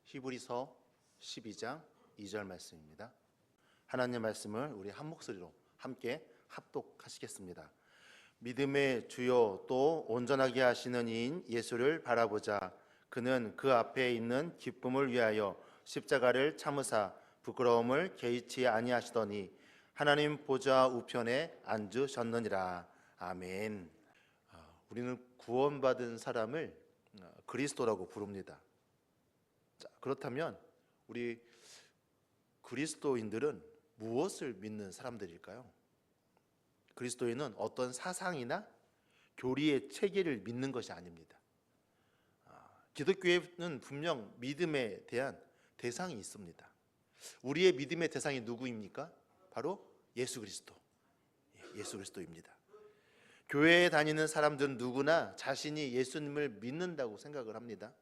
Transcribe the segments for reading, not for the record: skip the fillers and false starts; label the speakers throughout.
Speaker 1: 히브리서 12장 2절 말씀입니다. 하나님의 말씀을 우리 한 목소리로 함께 합독하시겠습니다. 믿음의 주요 또 온전하게 하시는 이인 예수를 바라보자. 그는 그 앞에 있는 기쁨을 위하여 십자가를 참으사 부끄러움을 개의치 아니하시더니 하나님 보좌 우편에 앉으셨느니라. 아멘. 우리는 구원받은 사람을 그리스도라고 부릅니다. 자, 그렇다면 우리 그리스도인들은 무엇을 믿는 사람들일까요? 그리스도인은 어떤 사상이나 교리의 체계를 믿는 것이 아닙니다. 기독교에는 분명 믿음에 대한 대상이 있습니다. 우리의 믿음의 대상이 누구입니까? 바로 예수 그리스도. 예수 그리스도입니다. 교회에 다니는 사람들은 누구나 자신이 예수님을 믿는다고 생각을 합니다.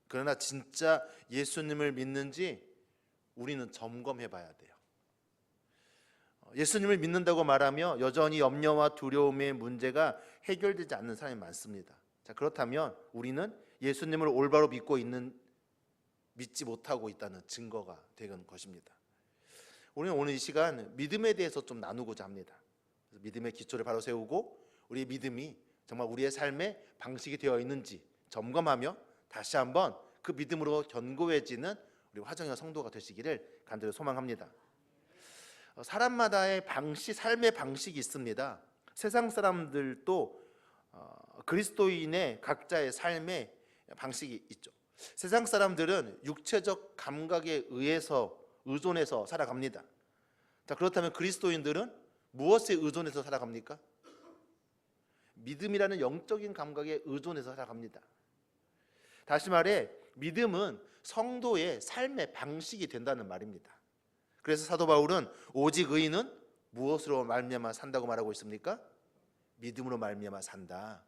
Speaker 1: 그러나 진짜 예수님을 믿는지 우리는 점검해 봐야 돼요. 예수님을 믿는다고 말하며 여전히 염려와 두려움의 문제가 해결되지 않는 사람이 많습니다. 자, 그렇다면 우리는 예수님을 올바로 믿지 못하고 있다는 증거가 되는 것입니다. 우리는 오늘 이 시간 믿음에 대해서 좀 나누고자 합니다. 믿음의 기초를 바로 세우고 우리의 믿음이 정말 우리의 삶의 방식이 되어 있는지 점검하며 다시 한번 그 믿음으로 견고해지는 우리 화정현 성도가 되시기를 간절히 소망합니다. 사람마다의 삶의 방식이 있습니다. 세상 사람들도 그리스도인의 각자의 삶의 방식이 있죠. 세상 사람들은 육체적 감각에 의존해서 살아갑니다. 자, 그렇다면 그리스도인들은 무엇에 의존해서 살아갑니까? 믿음이라는 영적인 감각에 의존해서 살아갑니다. 다시 말해 믿음은 성도의 삶의 방식이 된다는 말입니다. 그래서 사도 바울은 오직 의인은 무엇으로 말미암아 산다고 말하고 있습니까? 믿음으로 말미암아 산다.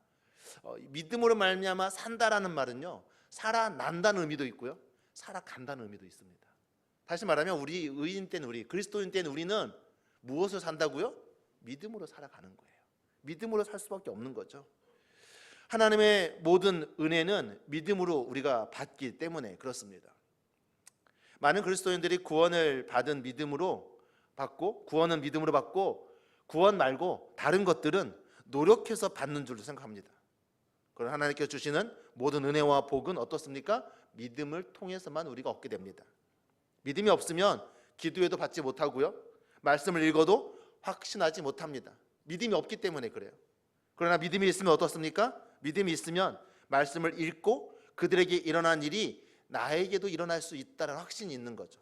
Speaker 1: 믿음으로 말미암아 산다라는 말은요, 살아난다는 의미도 있고요, 살아간다는 의미도 있습니다. 다시 말하면 우리 의인 때는 그리스도인 때는 우리는 무엇을 산다고요? 믿음으로 살아가는 거예요. 믿음으로 살 수밖에 없는 거죠. 하나님의 모든 은혜는 믿음으로 우리가 받기 때문에 그렇습니다. 많은 그리스도인들이 구원은 믿음으로 받고 구원 말고 다른 것들은 노력해서 받는 줄로 생각합니다. 그러나 하나님께서 주시는 모든 은혜와 복은 어떻습니까? 믿음을 통해서만 우리가 얻게 됩니다. 믿음이 없으면 기도해도 받지 못하고요, 말씀을 읽어도 확신하지 못합니다. 믿음이 없기 때문에 그래요. 그러나 믿음이 있으면 어떻습니까? 믿음이 있으면 말씀을 읽고 그들에게 일어난 일이 나에게도 일어날 수 있다는 확신이 있는 거죠.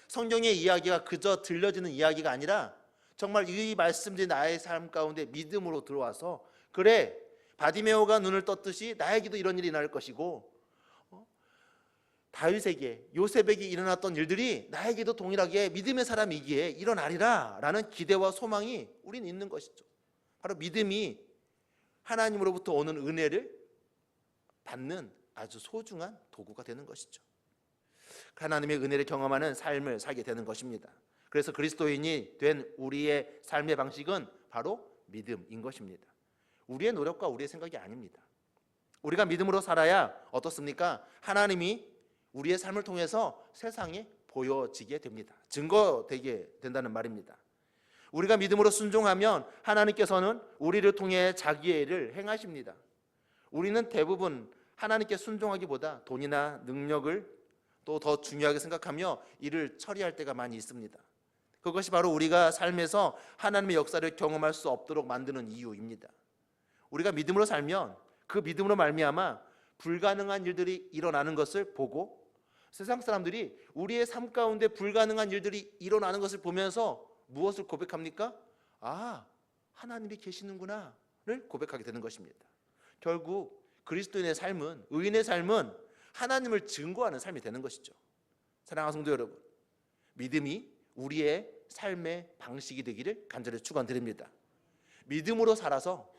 Speaker 1: 성경의 이야기가 그저 들려지는 이야기가 아니라 정말 이 말씀들이 나의 삶 가운데 믿음으로 들어와서, 그래, 바디메오가 눈을 떴듯이 나에게도 이런 일이 일어날 것이고, 다윗에게, 요셉에게 일어났던 일들이 나에게도 동일하게 믿음의 사람이기에 일어나리라 라는 기대와 소망이 우리는 있는 것이죠. 바로 믿음이 하나님으로부터 오는 은혜를 받는 아주 소중한 도구가 되는 것이죠. 하나님의 은혜를 경험하는 삶을 살게 되는 것입니다. 그래서 그리스도인이 된 우리의 삶의 방식은 바로 믿음인 것입니다. 우리의 노력과 우리의 생각이 아닙니다. 우리가 믿음으로 살아야 어떻습니까? 하나님이 우리의 삶을 통해서 세상에 보여지게 됩니다. 증거되게 된다는 말입니다. 우리가 믿음으로 순종하면 하나님께서는 우리를 통해 자기의 일을 행하십니다. 우리는 대부분 하나님께 순종하기보다 돈이나 능력을 또 더 중요하게 생각하며 일을 처리할 때가 많이 있습니다. 그것이 바로 우리가 삶에서 하나님의 역사를 경험할 수 없도록 만드는 이유입니다. 우리가 믿음으로 살면 그 믿음으로 말미암아 불가능한 일들이 일어나는 것을 보고, 세상 사람들이 우리의 삶 가운데 불가능한 일들이 일어나는 것을 보면서 무엇을 고백합니까? 아, 하나님이 계시는구나를 고백하게 되는 것입니다. 결국 그리스도인의 삶은, 의인의 삶은 하나님을 증거하는 삶이 되는 것이죠. 사랑하는 성도 여러분, 믿음이 우리의 삶의 방식이 되기를 간절히 축원드립니다. 믿음으로 살아서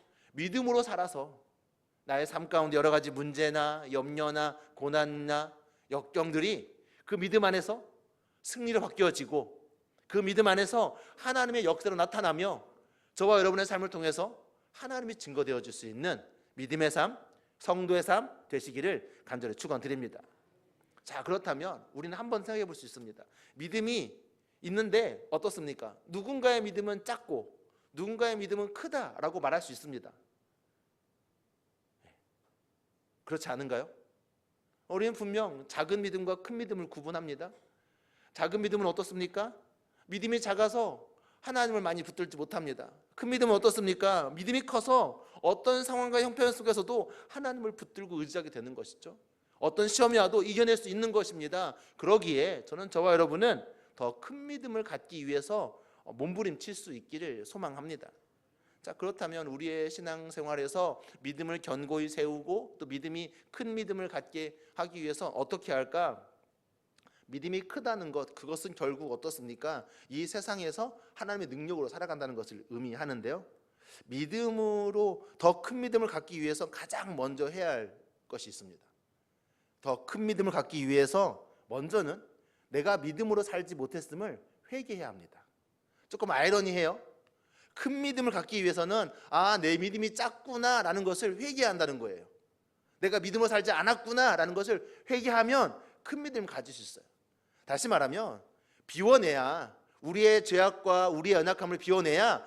Speaker 1: 나의 삶 가운데 여러 가지 문제나 염려나 고난이나 역경들이 그 믿음 안에서 승리로 바뀌어지고, 그 믿음 안에서 하나님의 역사로 나타나며 저와 여러분의 삶을 통해서 하나님이 증거되어 줄 수 있는 믿음의 삶, 성도의 삶 되시기를 간절히 축원드립니다. 자, 그렇다면 우리는 한번 생각해 볼 수 있습니다. 믿음이 있는데 어떻습니까? 누군가의 믿음은 작고 누군가의 믿음은 크다라고 말할 수 있습니다. 그렇지 않은가요? 우리는 분명 작은 믿음과 큰 믿음을 구분합니다. 작은 믿음은 어떻습니까? 믿음이 작아서 하나님을 많이 붙들지 못합니다. 큰 믿음은 어떻습니까? 믿음이 커서 어떤 상황과 형편 속에서도 하나님을 붙들고 의지하게 되는 것이죠. 어떤 시험이 와도 이겨낼 수 있는 것입니다. 그러기에 저는 저와 여러분은 더 큰 믿음을 갖기 위해서 몸부림칠 수 있기를 소망합니다. 자, 그렇다면 우리의 신앙생활에서 믿음을 견고히 세우고 또 믿음이 큰 믿음을 갖게 하기 위해서 어떻게 할까? 믿음이 크다는 것, 그것은 결국 어떻습니까? 이 세상에서 하나님의 능력으로 살아간다는 것을 의미하는데요. 믿음으로 더 큰 믿음을 갖기 위해서 가장 먼저 해야 할 것이 있습니다. 더 큰 믿음을 갖기 위해서 먼저는 내가 믿음으로 살지 못했음을 회개해야 합니다. 조금 아이러니해요. 큰 믿음을 갖기 위해서는 내 믿음이 작구나 라는 것을 회개한다는 거예요. 내가 믿음으로 살지 않았구나 라는 것을 회개하면 큰 믿음을 가질 수 있어요. 다시 말하면 비워내야, 우리의 죄악과 우리의 연약함을 비워내야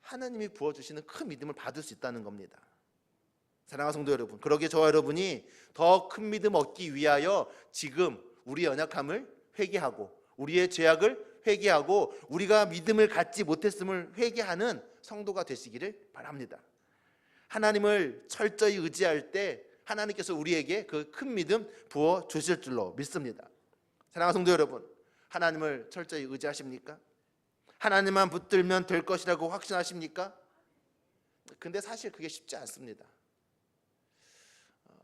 Speaker 1: 하나님이 부어주시는 큰 믿음을 받을 수 있다는 겁니다. 사랑하는 성도 여러분, 그러기에 저와 여러분이 더 큰 믿음 얻기 위하여 지금 우리 연약함을 회개하고 우리의 죄악을 회개하고 우리가 믿음을 갖지 못했음을 회개하는 성도가 되시기를 바랍니다. 하나님을 철저히 의지할 때 하나님께서 우리에게 그 큰 믿음 부어 주실 줄로 믿습니다. 사랑하는 성도 여러분, 하나님을 철저히 의지하십니까? 하나님만 붙들면 될 것이라고 확신하십니까? 근데 사실 그게 쉽지 않습니다.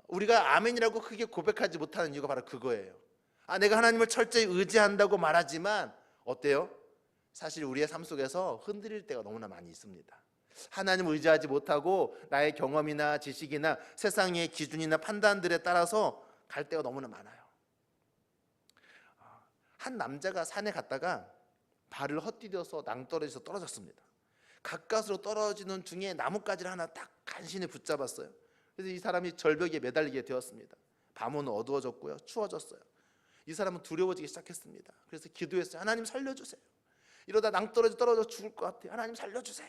Speaker 1: 우리가 아멘이라고 크게 고백하지 못하는 이유가 바로 그거예요. 내가 하나님을 철저히 의지한다고 말하지만 어때요? 사실 우리의 삶 속에서 흔들릴 때가 너무나 많이 있습니다. 하나님을 의지하지 못하고 나의 경험이나 지식이나 세상의 기준이나 판단들에 따라서 갈 때가 너무나 많아요. 한 남자가 산에 갔다가 발을 헛디뎌서 낭떠러지에서 떨어졌습니다. 가까스로 떨어지는 중에 나뭇가지를 하나 딱 간신히 붙잡았어요. 그래서 이 사람이 절벽에 매달리게 되었습니다. 밤은 어두워졌고요, 추워졌어요. 이 사람은 두려워지기 시작했습니다. 그래서 기도했어요. 하나님 살려주세요. 이러다 낭떠러지 떨어져 죽을 것 같아요. 하나님 살려주세요.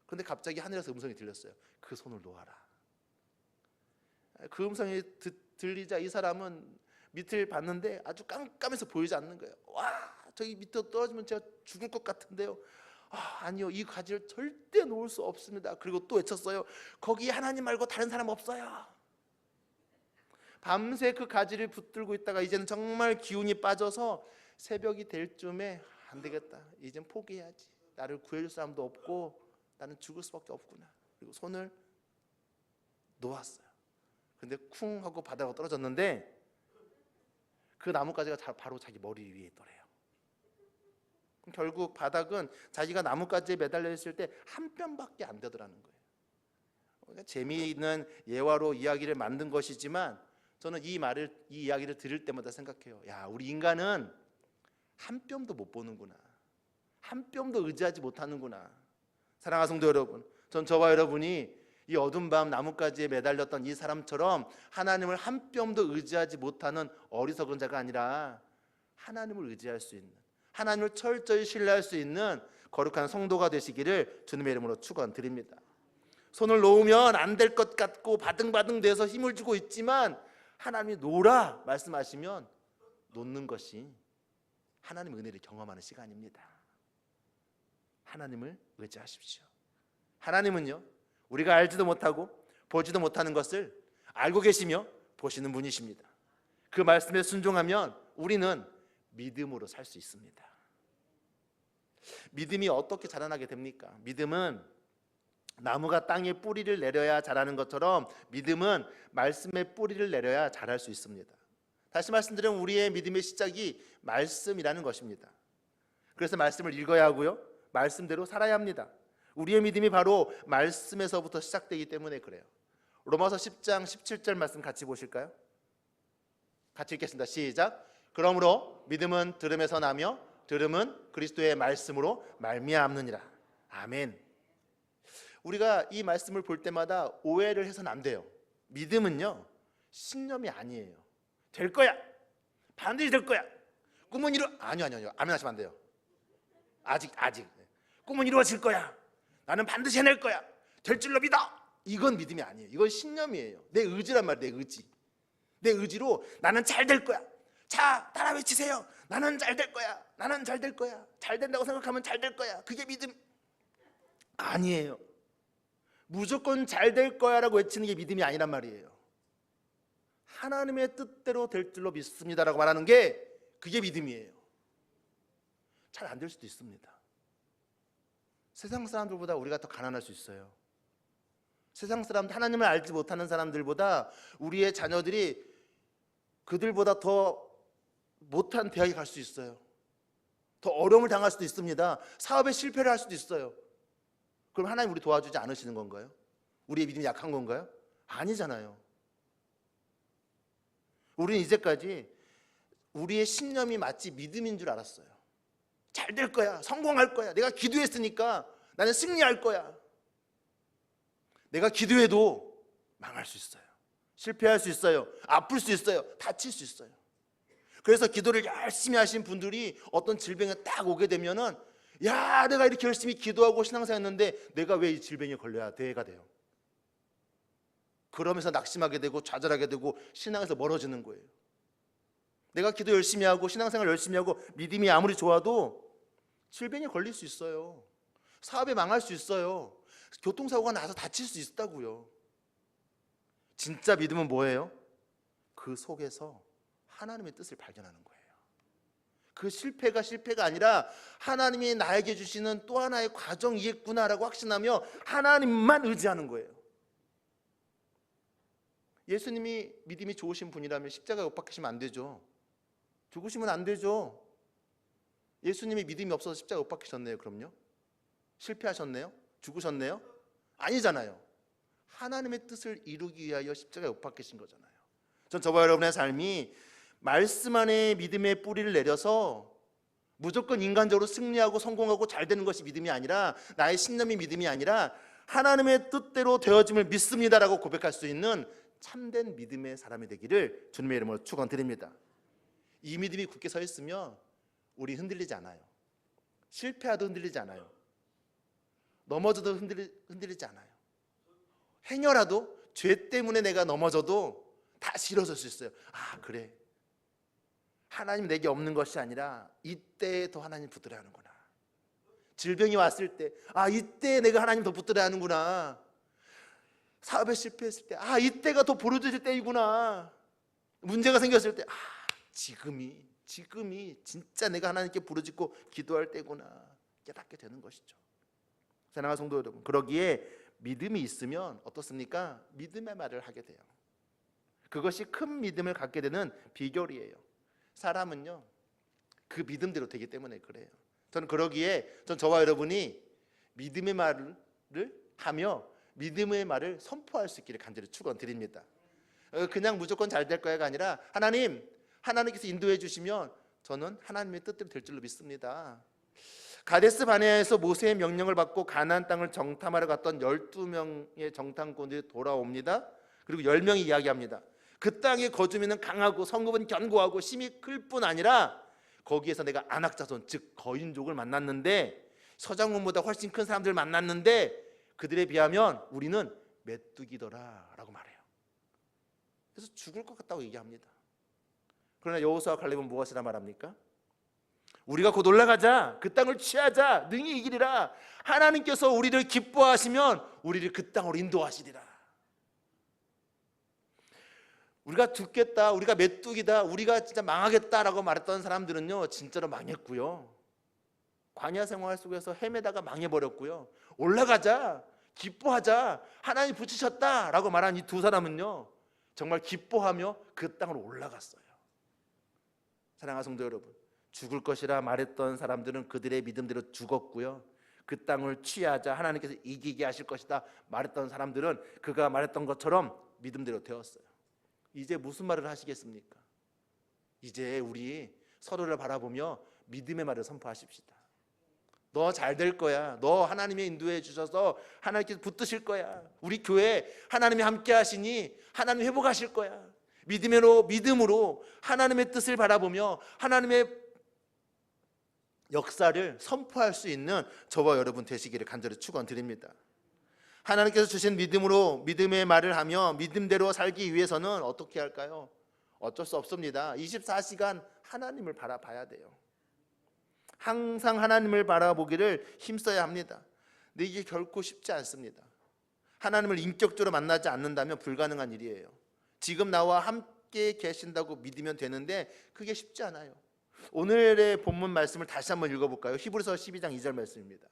Speaker 1: 그런데 갑자기 하늘에서 음성이 들렸어요. 그 손을 놓아라. 그 음성이 들리자 이 사람은 밑을 봤는데 아주 깜깜해서 보이지 않는 거예요. 와, 저기 밑으로 떨어지면 제가 죽을 것 같은데요. 아니요, 이 가지를 절대 놓을 수 없습니다. 그리고 또 외쳤어요. 거기 하나님 말고 다른 사람 없어요. 밤새 그 가지를 붙들고 있다가 이제는 정말 기운이 빠져서 새벽이 될 쯤에 안 되겠다, 이젠 포기해야지. 나를 구해줄 사람도 없고 나는 죽을 수밖에 없구나. 그리고 손을 놓았어요. 근데 쿵 하고 바닥으로 떨어졌는데 그 나뭇가지가 바로 자기 머리 위에 있더래요. 결국 바닥은 자기가 나뭇가지에 매달려 있을 때 한 뼘밖에 안 되더라는 거예요. 그러니까 재미있는 예화로 이야기를 만든 것이지만 저는 이 이야기를 들을 때마다 생각해요. 야, 우리 인간은 한 뼘도 못 보는구나. 한 뼘도 의지하지 못하는구나. 사랑하는 성도 여러분, 전 저와 여러분이 이 어두운 밤 나뭇가지에 매달렸던 이 사람처럼 하나님을 한 뼘도 의지하지 못하는 어리석은 자가 아니라 하나님을 의지할 수 있는, 하나님을 철저히 신뢰할 수 있는 거룩한 성도가 되시기를 주님의 이름으로 축원드립니다. 손을 놓으면 안 될 것 같고 바등바등 돼서 힘을 주고 있지만 하나님이 놓으라 말씀하시면 놓는 것이 하나님의 은혜를 경험하는 시간입니다. 하나님을 의지하십시오. 하나님은요, 우리가 알지도 못하고 보지도 못하는 것을 알고 계시며 보시는 분이십니다. 그 말씀에 순종하면 우리는 믿음으로 살 수 있습니다. 믿음이 어떻게 자라나게 됩니까? 믿음은 나무가 땅에 뿌리를 내려야 자라는 것처럼 믿음은 말씀에 뿌리를 내려야 자랄 수 있습니다. 다시 말씀드리면 우리의 믿음의 시작이 말씀이라는 것입니다. 그래서 말씀을 읽어야 하고요, 말씀대로 살아야 합니다. 우리의 믿음이 바로 말씀에서부터 시작되기 때문에 그래요. 로마서 10장 17절 말씀 같이 보실까요? 같이 읽겠습니다. 시작. 그러므로 믿음은 들음에서 나며 들음은 그리스도의 말씀으로 말미암느니라. 아멘. 우리가 이 말씀을 볼 때마다 오해를 해서는 안 돼요. 믿음은요, 신념이 아니에요. 될 거야, 반드시 될 거야. 꿈은 아니요. 아멘 하시면 안 돼요. 아직. 꿈은 이루어질 거야. 나는 반드시 해낼 거야. 될 줄로 믿어. 이건 믿음이 아니에요. 이건 신념이에요. 내 의지란 말이에요. 내 의지. 내 의지로 나는 잘 될 거야. 자, 따라 외치세요. 나는 잘 될 거야. 나는 잘 될 거야. 잘 된다고 생각하면 잘 될 거야. 그게 믿음 아니에요. 무조건 잘 될 거야 라고 외치는 게 믿음이 아니란 말이에요. 하나님의 뜻대로 될 줄로 믿습니다라고 말하는 게 그게 믿음이에요. 잘 안 될 수도 있습니다. 세상 사람들보다 우리가 더 가난할 수 있어요. 세상 사람들, 하나님을 알지 못하는 사람들보다 우리의 자녀들이 그들보다 더 못한 대학에 갈 수 있어요. 더 어려움을 당할 수도 있습니다. 사업에 실패를 할 수도 있어요. 그럼 하나님 우리 도와주지 않으시는 건가요? 우리의 믿음이 약한 건가요? 아니잖아요. 우리는 이제까지 우리의 신념이 마치 믿음인 줄 알았어요. 잘 될 거야. 성공할 거야. 내가 기도했으니까 나는 승리할 거야. 내가 기도해도 망할 수 있어요. 실패할 수 있어요. 아플 수 있어요. 다칠 수 있어요. 그래서 기도를 열심히 하신 분들이 어떤 질병에 딱 오게 되면은 야, 내가 이렇게 열심히 기도하고 신앙생활했는데 내가 왜 이 질병에 걸려야 돼가 돼요. 그러면서 낙심하게 되고 좌절하게 되고 신앙에서 멀어지는 거예요. 내가 기도 열심히 하고 신앙생활 열심히 하고 믿음이 아무리 좋아도 질병에 걸릴 수 있어요. 사업에 망할 수 있어요. 교통사고가 나서 다칠 수 있다고요. 진짜 믿음은 뭐예요? 그 속에서 하나님의 뜻을 발견하는 거예요. 그 실패가 아니라 하나님이 나에게 주시는 또 하나의 과정이겠구나라고 확신하며 하나님만 의지하는 거예요. 예수님이 믿음이 좋으신 분이라면 십자가에 못 박히시면 안 되죠. 죽으시면 안 되죠. 예수님이 믿음이 없어서 십자가에 못 박히셨네요. 그럼요? 실패하셨네요? 죽으셨네요? 아니잖아요. 하나님의 뜻을 이루기 위하여 십자가에 못 박히신 거잖아요. 전 저와 여러분의 삶이 말씀 안에 믿음의 뿌리를 내려서 무조건 인간적으로 승리하고 성공하고 잘 되는 것이 믿음이 아니라, 나의 신념이 믿음이 아니라 하나님의 뜻대로 되어짐을 믿습니다라고 고백할 수 있는 참된 믿음의 사람이 되기를 주님의 이름으로 축원드립니다. 이 믿음이 굳게 서 있으면 우리 흔들리지 않아요. 실패하도 흔들리지 않아요. 넘어져도 흔들리지 않아요. 행여라도 죄 때문에 내가 넘어져도 다시 일어설 수 있어요. 아, 그래, 하나님 내게 없는 것이 아니라 이때 더 하나님 붙들어야 하는구나. 질병이 왔을 때 이때 내가 하나님 더 붙들어야 하는구나. 사업에 실패했을 때 이때가 더 부르짖을 때이구나. 문제가 생겼을 때 지금이 진짜 내가 하나님께 부르짖고 기도할 때구나 깨닫게 되는 것이죠. 사랑하는 성도 여러분, 그러기에 믿음이 있으면 어떻습니까? 믿음의 말을 하게 돼요. 그것이 큰 믿음을 갖게 되는 비결이에요. 사람은요, 그 믿음대로 되기 때문에 그래요. 저는 그러기에 저와 여러분이 믿음의 말을 하며 믿음의 말을 선포할 수 있기를 간절히 축원드립니다. 그냥 무조건 잘 될 거야가 아니라 하나님께서 인도해 주시면 저는 하나님의 뜻대로 될 줄로 믿습니다. 가데스 바네아에서 모세의 명령을 받고 가나안 땅을 정탐하러 갔던 12명의 정탐꾼들이 돌아옵니다. 그리고 10명이 이야기합니다. 그 땅의 거주민은 강하고 성읍은 견고하고 힘이 클 뿐 아니라 거기에서 내가 안악자손 즉 거인족을 만났는데, 서장훈보다 훨씬 큰 사람들을 만났는데 그들에 비하면 우리는 메뚜기더라 라고 말해요. 그래서 죽을 것 같다고 얘기합니다. 그러나 여호수아와 갈렙은 무엇이라 말합니까? 우리가 곧 올라가자, 그 땅을 취하자, 능히 이기리라. 하나님께서 우리를 기뻐하시면 우리를 그 땅으로 인도하시리라. 우리가 죽겠다, 우리가 메뚜기다, 우리가 진짜 망하겠다라고 말했던 사람들은요 진짜로 망했고요. 광야 생활 속에서 헤매다가 망해버렸고요. 올라가자, 기뻐하자, 하나님 붙이셨다라고 말한 이 두 사람은요 정말 기뻐하며 그 땅으로 올라갔어요. 사랑하는 성도 여러분, 죽을 것이라 말했던 사람들은 그들의 믿음대로 죽었고요. 그 땅을 취하자, 하나님께서 이기게 하실 것이다 말했던 사람들은 그가 말했던 것처럼 믿음대로 되었어요. 이제 무슨 말을 하시겠습니까? 이제 우리 서로를 바라보며 믿음의 말을 선포하십시다. 너 잘 될 거야. 너 하나님의 인도해 주셔서 하나님께서 붙드실 거야. 우리 교회 하나님이 함께 하시니 하나님 회복하실 거야. 믿음으로 하나님의 뜻을 바라보며 하나님의 역사를 선포할 수 있는 저와 여러분 되시기를 간절히 축원드립니다. 하나님께서 주신 믿음으로 믿음의 말을 하며 믿음대로 살기 위해서는 어떻게 할까요? 어쩔 수 없습니다. 24시간 하나님을 바라봐야 돼요. 항상 하나님을 바라보기를 힘써야 합니다. 근데 이게 결코 쉽지 않습니다. 하나님을 인격적으로 만나지 않는다면 불가능한 일이에요. 지금 나와 함께 계신다고 믿으면 되는데 그게 쉽지 않아요. 오늘의 본문 말씀을 다시 한번 읽어볼까요? 히브리서 12장 2절 말씀입니다.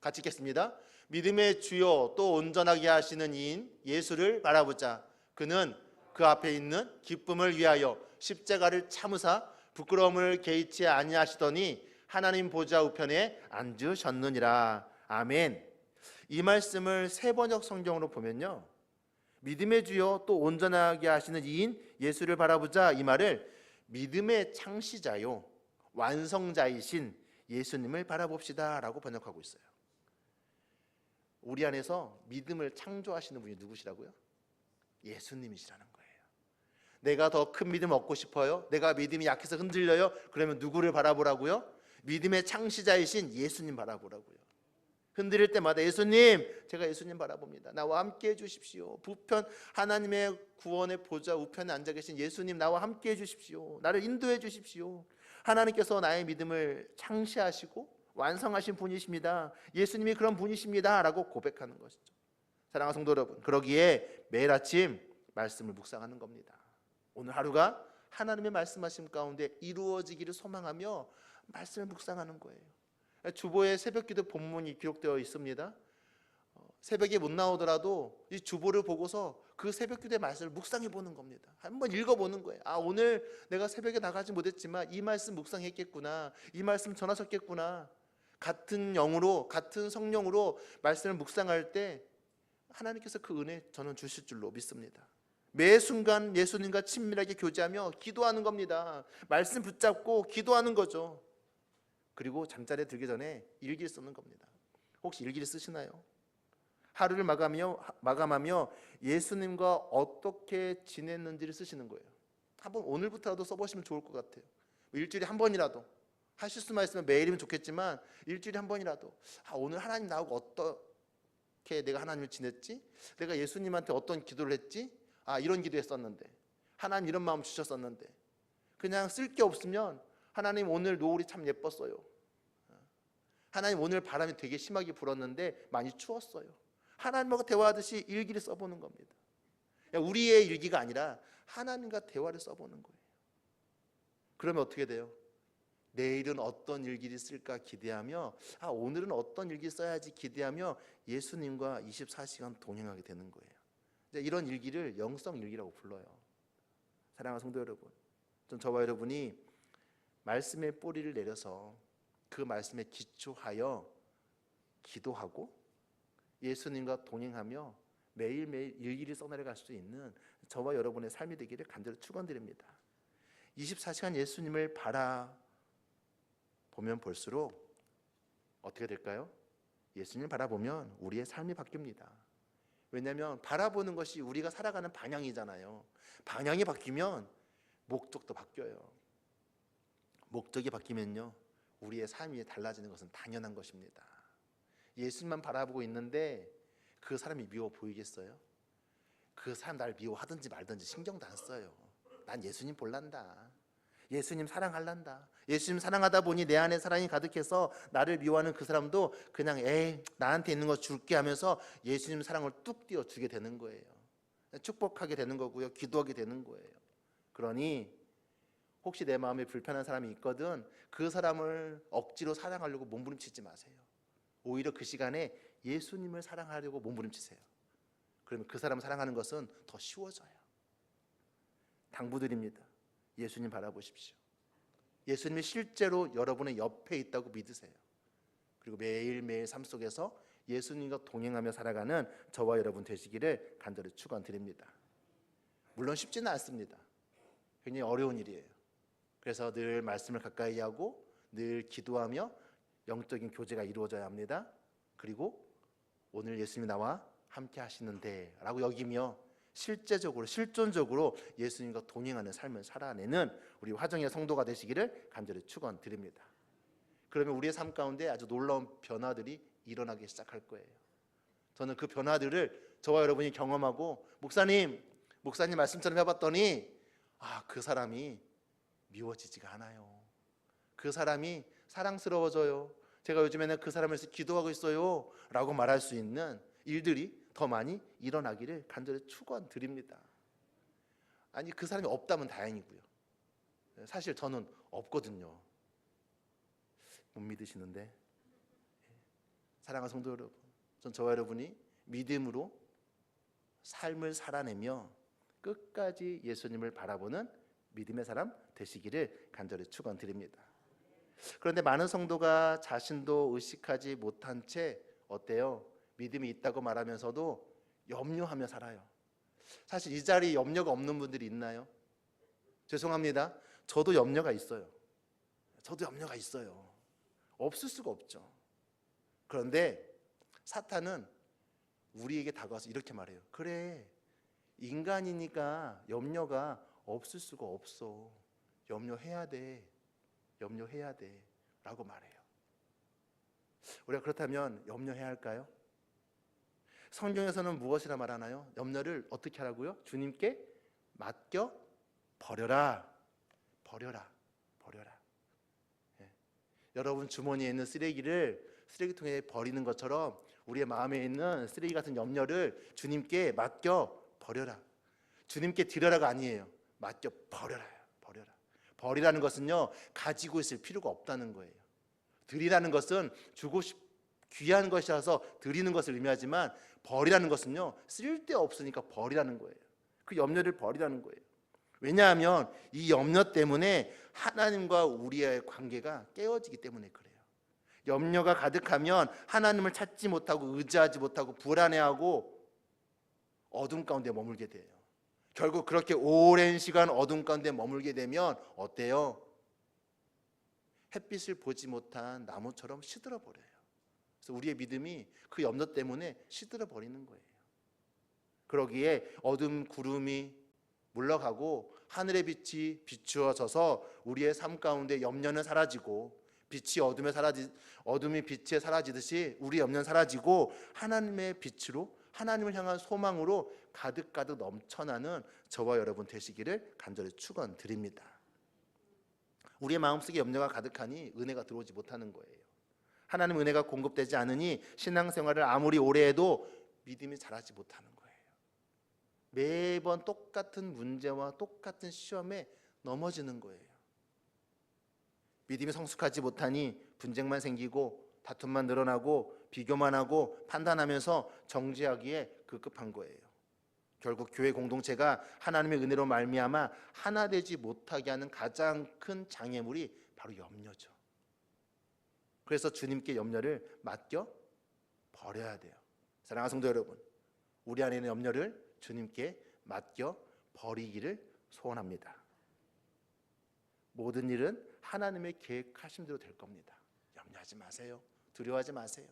Speaker 1: 같이 읽겠습니다. 믿음의 주요 또 온전하게 하시는 이인 예수를 바라보자. 그는 그 앞에 있는 기쁨을 위하여 십자가를 참으사 부끄러움을 개의치 아니하시더니 하나님 보좌 우편에 앉으셨느니라. 아멘. 이 말씀을 세번역 성경으로 보면요, 믿음의 주요 또 온전하게 하시는 이인 예수를 바라보자, 이 말을 믿음의 창시자요 완성자이신 예수님을 바라봅시다 라고 번역하고 있어요. 우리 안에서 믿음을 창조하시는 분이 누구시라고요? 예수님이시라는 거예요. 내가 더 큰 믿음 얻고 싶어요? 내가 믿음이 약해서 흔들려요? 그러면 누구를 바라보라고요? 믿음의 창시자이신 예수님 바라보라고요. 흔들릴 때마다 예수님, 제가 예수님 바라봅니다. 나와 함께 해주십시오. 부편 하나님의 구원의 보좌 우편에 앉아 계신 예수님, 나와 함께 해주십시오. 나를 인도해 주십시오. 하나님께서 나의 믿음을 창시하시고 완성하신 분이십니다. 예수님이 그런 분이십니다 라고 고백하는 것이죠. 사랑하는 성도 여러분, 그러기에 매일 아침 말씀을 묵상하는 겁니다. 오늘 하루가 하나님의 말씀하심 가운데 이루어지기를 소망하며 말씀을 묵상하는 거예요. 주보에 새벽기도 본문이 기록되어 있습니다. 새벽에 못 나오더라도 이 주보를 보고서 그 새벽기도의 말씀을 묵상해 보는 겁니다. 한번 읽어보는 거예요. 아, 오늘 내가 새벽에 나가지 못했지만 이 말씀 묵상했겠구나, 이 말씀 전하셨겠구나. 같은 영으로, 같은 성령으로 말씀을 묵상할 때 하나님께서 그 은혜 저는 주실 줄로 믿습니다. 매 순간 예수님과 친밀하게 교제하며 기도하는 겁니다. 말씀 붙잡고 기도하는 거죠. 그리고 잠자리에 들기 전에 일기를 쓰는 겁니다. 혹시 일기를 쓰시나요? 하루를 마감하며 예수님과 어떻게 지냈는지를 쓰시는 거예요. 한번 오늘부터라도 써보시면 좋을 것 같아요. 일주일에 한 번이라도, 하실 수만 있으면 매일이면 좋겠지만 일주일에 한 번이라도, 오늘 하나님 나하고 어떻게 내가 하나님을 지냈지? 내가 예수님한테 어떤 기도를 했지? 이런 기도했었는데, 하나님 이런 마음 주셨었는데. 그냥 쓸 게 없으면 하나님 오늘 노을이 참 예뻤어요. 하나님 오늘 바람이 되게 심하게 불었는데 많이 추웠어요. 하나님과 대화하듯이 일기를 써보는 겁니다. 우리의 일기가 아니라 하나님과 대화를 써보는 거예요. 그러면 어떻게 돼요? 내일은 어떤 일기를 쓸까 기대하며, 오늘은 어떤 일기 써야지 기대하며 예수님과 24시간 동행하게 되는 거예요. 이런 일기를 영성 일기라고 불러요. 사랑하는 성도 여러분, 저와 여러분이 말씀의 뿌리를 내려서 그 말씀에 기초하여 기도하고 예수님과 동행하며 매일매일 일기를 써내려갈 수 있는 저와 여러분의 삶이 되기를 간절히 축원드립니다. 24시간 예수님을 바라보면 볼수록 어떻게 될까요? 예수님을 바라보면 우리의 삶이 바뀝니다. 왜냐하면 바라보는 것이 우리가 살아가는 방향이잖아요. 방향이 바뀌면 목적도 바뀌어요. 목적이 바뀌면요, 우리의 삶이 달라지는 것은 당연한 것입니다. 예수님만 바라보고 있는데 그 사람이 미워 보이겠어요? 그 사람 날 미워하든지 말든지 신경도 안 써요. 난 예수님 볼란다. 예수님 사랑할란다. 예수님 사랑하다 보니 내 안에 사랑이 가득해서 나를 미워하는 그 사람도 그냥 나한테 있는 거 줄게 하면서 예수님 사랑을 뚝 띄워주게 되는 거예요. 축복하게 되는 거고요, 기도하게 되는 거예요. 그러니 혹시 내 마음에 불편한 사람이 있거든 그 사람을 억지로 사랑하려고 몸부림치지 마세요. 오히려 그 시간에 예수님을 사랑하려고 몸부림치세요. 그러면 그 사람을 사랑하는 것은 더 쉬워져요. 당부드립니다. 예수님 바라보십시오. 예수님이 실제로 여러분의 옆에 있다고 믿으세요. 그리고 매일매일 삶 속에서 예수님과 동행하며 살아가는 저와 여러분 되시기를 간절히 축원드립니다. 물론 쉽지는 않습니다. 굉장히 어려운 일이에요. 그래서 늘 말씀을 가까이 하고 늘 기도하며 영적인 교제가 이루어져야 합니다. 그리고 오늘 예수님이 나와 함께 하시는데 라고 여기며 실제적으로 실존적으로 예수님과 동행하는 삶을 살아내는 우리 화정의 성도가 되시기를 간절히 축원드립니다. 그러면 우리의 삶 가운데 아주 놀라운 변화들이 일어나기 시작할 거예요. 저는 그 변화들을 저와 여러분이 경험하고 목사님 말씀처럼 해봤더니 그 사람이 미워지지가 않아요. 그 사람이 사랑스러워져요. 제가 요즘에는 그 사람을 위해서 기도하고 있어요 라고 말할 수 있는 일들이 더 많이 일어나기를 간절히 축원드립니다. 아니 그 사람이 없다면 다행이고요. 사실 저는 없거든요. 못 믿으시는데 사랑하는 성도 여러분, 전 저와 여러분이 믿음으로 삶을 살아내며 끝까지 예수님을 바라보는 믿음의 사람 되시기를 간절히 축원드립니다. 그런데 많은 성도가 자신도 의식하지 못한 채 어때요? 믿음이 있다고 말하면서도 염려하며 살아요. 사실 이 자리에 염려가 없는 분들이 있나요? 죄송합니다. 저도 염려가 있어요. 없을 수가 없죠. 그런데 사탄은 우리에게 다가와서 이렇게 말해요. 그래, 인간이니까 염려가 없을 수가 없어. 염려해야 돼 라고 말해요. 우리가 그렇다면 염려해야 할까요? 성경에서는 무엇이라 말하나요? 염려를 어떻게 하라고요? 주님께 맡겨 버려라. 여러분 주머니에 있는 쓰레기를 쓰레기통에 버리는 것처럼 우리의 마음에 있는 쓰레기 같은 염려를 주님께 맡겨 버려라. 주님께 드려라가 아니에요. 맡겨 버려라. 버리라는 것은요, 가지고 있을 필요가 없다는 거예요. 드리라는 것은 귀한 것이라서 드리는 것을 의미하지만 버리라는 것은요, 쓸데없으니까 버리라는 거예요. 그 염려를 버리라는 거예요. 왜냐하면 이 염려 때문에 하나님과 우리의 관계가 깨어지기 때문에 그래요. 염려가 가득하면 하나님을 찾지 못하고 의지하지 못하고 불안해하고 어둠 가운데 머물게 돼요. 결국 그렇게 오랜 시간 어둠 가운데 머물게 되면 어때요? 햇빛을 보지 못한 나무처럼 시들어 버려요. 그래서 우리의 믿음이 그 염려 때문에 시들어 버리는 거예요. 그러기에 어둠 구름이 물러가고 하늘의 빛이 비추어져서 우리의 삶 가운데 염려는 사라지고 어둠이 빛에 사라지듯이 우리 염려는 사라지고 하나님의 빛으로 하나님을 향한 소망으로 가득 넘쳐나는 저와 여러분 되시기를 간절히 축원드립니다. 우리의 마음속에 염려가 가득하니 은혜가 들어오지 못하는 거예요. 하나님 은혜가 공급되지 않으니 신앙생활을 아무리 오래 해도 믿음이 자라지 못하는 거예요. 매번 똑같은 문제와 똑같은 시험에 넘어지는 거예요. 믿음이 성숙하지 못하니 분쟁만 생기고 다툼만 늘어나고 비교만 하고 판단하면서 정죄하기에 급급한 거예요. 결국 교회 공동체가 하나님의 은혜로 말미암아 하나 되지 못하게 하는 가장 큰 장애물이 바로 염려죠. 그래서 주님께 염려를 맡겨 버려야 돼요. 사랑하는 성도 여러분, 우리 안에 있는 염려를 주님께 맡겨 버리기를 소원합니다. 모든 일은 하나님의 계획하신 대로 될 겁니다. 염려하지 마세요. 두려워하지 마세요.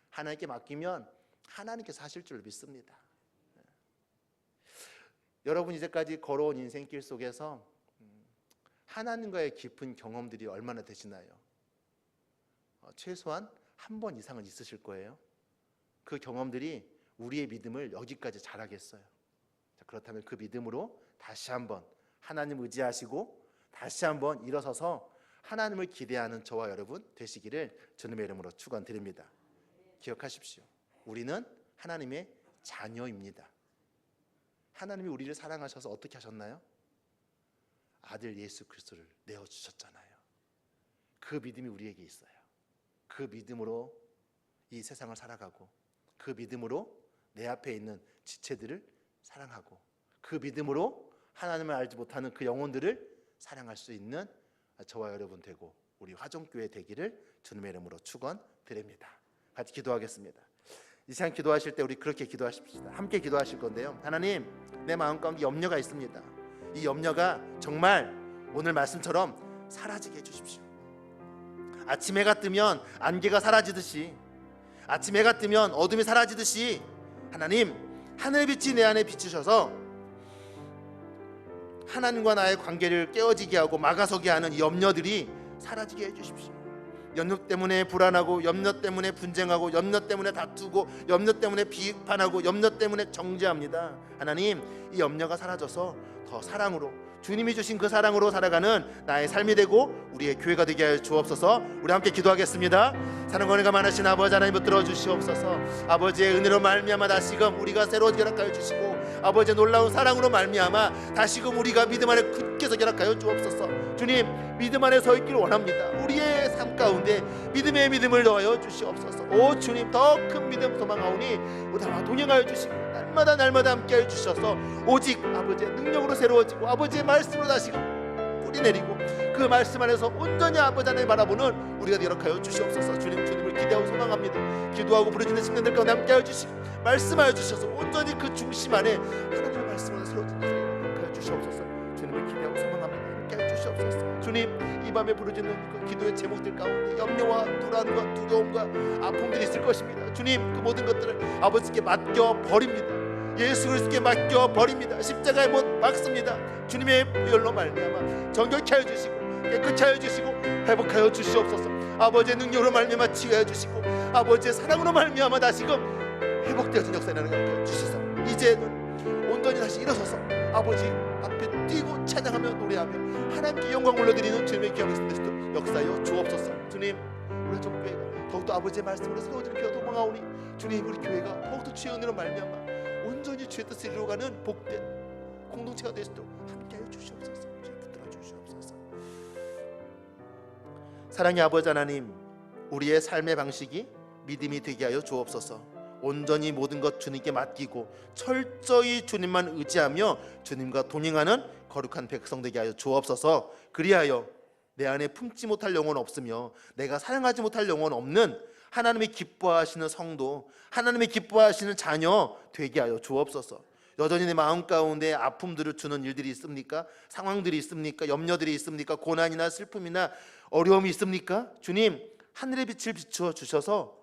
Speaker 1: 하나님께 맡기면 하나님께서 하실 줄 믿습니다. 여러분 이제까지 걸어온 인생길 속에서 하나님과의 깊은 경험들이 얼마나 되시나요? 최소한 한 번 이상은 있으실 거예요. 그 경험들이 우리의 믿음을 여기까지 자라겠어요. 그렇다면 그 믿음으로 다시 한번 하나님 의지하시고 다시 한번 일어서서 하나님을 기대하는 저와 여러분 되시기를 주님의 이름으로 축원드립니다. 기억하십시오. 우리는 하나님의 자녀입니다. 하나님이 우리를 사랑하셔서 어떻게 하셨나요? 아들 예수 그리스도를 내어주셨잖아요. 그 믿음이 우리에게 있어요. 그 믿음으로 이 세상을 살아가고 그 믿음으로 내 앞에 있는 지체들을 사랑하고 그 믿음으로 하나님을 알지 못하는 그 영혼들을 사랑할 수 있는 저와 여러분 되고 우리 화정교회 되기를 주님의 이름으로 축원드립니다. 같이 기도하겠습니다. 이 시간 기도하실 때 우리 그렇게 기도하십시다. 함께 기도하실 건데요. 하나님, 내 마음 가운데 염려가 있습니다. 이 염려가 정말 오늘 말씀처럼 사라지게 해주십시오. 아침 해가 뜨면 안개가 사라지듯이, 아침 해가 뜨면 어둠이 사라지듯이 하나님, 하늘의 빛이 내 안에 비추셔서 하나님과 나의 관계를 깨어지게 하고 막아서게 하는 염려들이 사라지게 해주십시오. 염려 때문에 불안하고, 염려 때문에 분쟁하고, 염려 때문에 다투고, 염려 때문에 비판하고, 염려 때문에 정죄합니다. 하나님, 이 염려가 사라져서 더 사랑으로, 주님이 주신 그 사랑으로 살아가는 나의 삶이 되고 우리의 교회가 되게 하여 주옵소서. 우리 함께 기도하겠습니다. 사랑과 은혜가 많으신 아버지 하나님 붙들어 주시옵소서. 아버지의 은혜로 말미암아 다시금 우리가 새로 결합하여 주시고, 아버지의 놀라운 사랑으로 말미암아 다시금 우리가 믿음 안에 굳게 서 결합하여 주옵소서. 주님, 믿음 안에 서 있기를 원합니다. 우리의 삶 가운데 믿음의 믿음을 넣어 주시옵소서. 오 주님, 더 큰 믿음 소망하오니 우리와 동행하여 주시고 날마다 함께하여 주셔서 오직 아버지의 능력으로 새로워지고 아버지의 말씀으로 다시금 뿌리내리고 그 말씀 안에서 온전히 아버지 하나님 바라보는 우리가 되도록 하여 주시옵소서. 주님을 기대하고 소망합니다. 기도하고 부르짖는 청년들 가운데 함께하여 주시고 말씀하여 주셔서 온전히 그 중심 안에 하나님의 말씀으로 새로워지는 자리에 하여 주시옵소서. 주님을 기대하고 소망합니다. 함께하여 주시옵소서. 주님, 이 밤에 부르짖는 그 기도의 제목들 가운데 염려와 불안과 두려움과 아픔들이 있을 것입니다. 주님, 그 모든 것들을 아버지께 맡겨 버립니다. 예수 그리스도께 맡겨 버립니다. 십자가에 못 박습니다. 주님의 보혈로 말미암아 정결케 하여 주시고 깨끗게 하여 주시고 회복하여 주시옵소서. 아버지의 능력으로 말미암아 치유하여 주시고 아버지의 사랑으로 말미암아 다시금 회복되어진 역사에 나가게 주시소. 이제는 온전히 다시 일어서서 아버지 앞에 뛰고 찬양하며 노래하며 하나님께 영광 올려드리는 주님의 귀한 말씀을 역사하여 주옵소서. 주님, 우리 전교회가 더욱더 아버지의 말씀으로 새로워지는 교회가 도망하오니 주님, 우리 교회가 더욱더 주의 은혜로 말미암아 온전히 주의 뜻을 이루어가는 복된 공동체가 될 수 있도록 함께하여 주시옵소서. 주님, 붙들어 주시옵소서. 사랑의 아버지 하나님, 우리의 삶의 방식이 믿음이 되게 하여 주옵소서. 온전히 모든 것 주님께 맡기고 철저히 주님만 의지하며 주님과 동행하는 거룩한 백성 되게 하여 주옵소서. 그리하여 내 안에 품지 못할 영혼 없으며 내가 사랑하지 못할 영혼 없는 하나님이 기뻐하시는 성도, 하나님이 기뻐하시는 자녀 되게 하여 주옵소서. 여전히 내 마음 가운데 아픔들을 주는 일들이 있습니까? 상황들이 있습니까? 염려들이 있습니까? 고난이나 슬픔이나 어려움이 있습니까? 주님, 하늘의 빛을 비추어 주셔서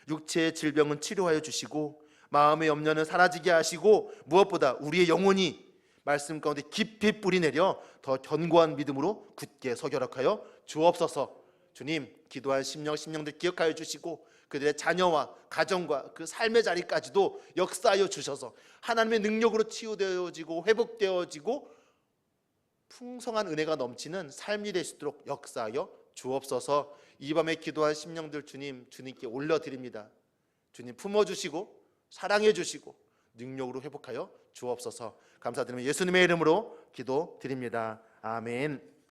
Speaker 1: 육체의 질병은 치료하여 주시고 마음의 염려는 사라지게 하시고 무엇보다 우리의 영혼이 말씀 가운데 깊이 뿌리내려 더 견고한 믿음으로 굳게 서결하여 주옵소서. 주님, 기도한 심령들 기억하여 주시고 그들의 자녀와 가정과 그 삶의 자리까지도 역사하여 주셔서 하나님의 능력으로 치유되어지고 회복되어지고 풍성한 은혜가 넘치는 삶이 될 수 있도록 역사하여 주옵소서. 이 밤에 기도한 심령들 주님께 올려드립니다. 주님, 품어주시고 사랑해 주시고 능력으로 회복하여 주옵소서. 감사드리며 예수님의 이름으로 기도드립니다. 아멘.